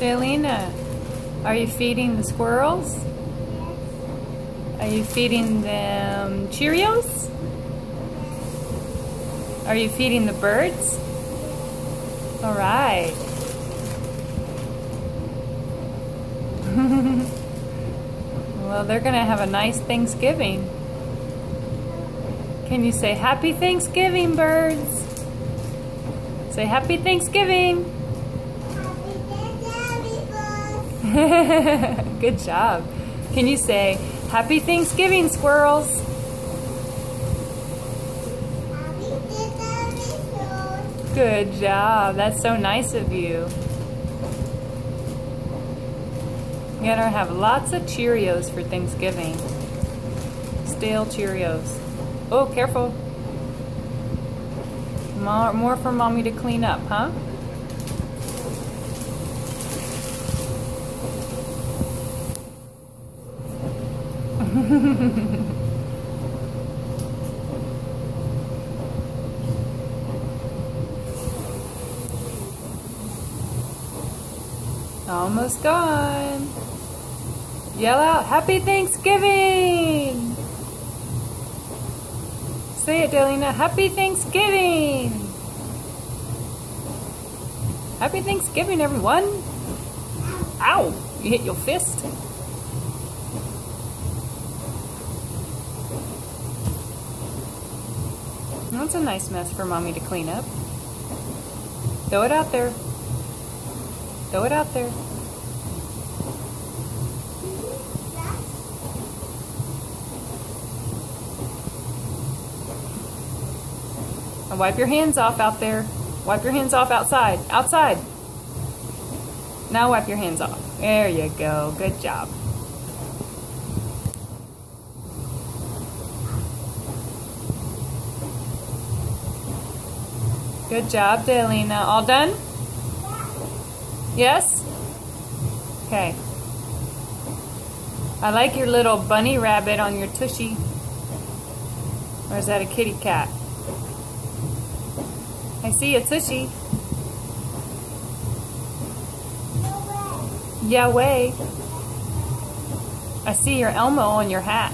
Delina, are you feeding the squirrels? Are you feeding them Cheerios? Are you feeding the birds? All right. Well, they're gonna have a nice Thanksgiving. Can you say Happy Thanksgiving, birds? Say Happy Thanksgiving. Good job. Can you say Happy Thanksgiving, squirrels? Good job. That's so nice of you. You're gonna have lots of Cheerios for Thanksgiving. Stale Cheerios. Oh, careful. More for Mommy to clean up, huh? Almost gone. Yell out, Happy Thanksgiving! Say it, Delina, Happy Thanksgiving! Happy Thanksgiving, everyone! Ow! You hit your fist. That's a nice mess for Mommy to clean up. Throw it out there. Throw it out there. And wipe your hands off out there. Wipe your hands off outside. Outside. Now wipe your hands off. There you go. Good job. Good job, Delina. All done? Yes? Okay. I like your little bunny rabbit on your tushy. Or is that a kitty cat? I see a tushy. Yeah, way. I see your Elmo on your hat.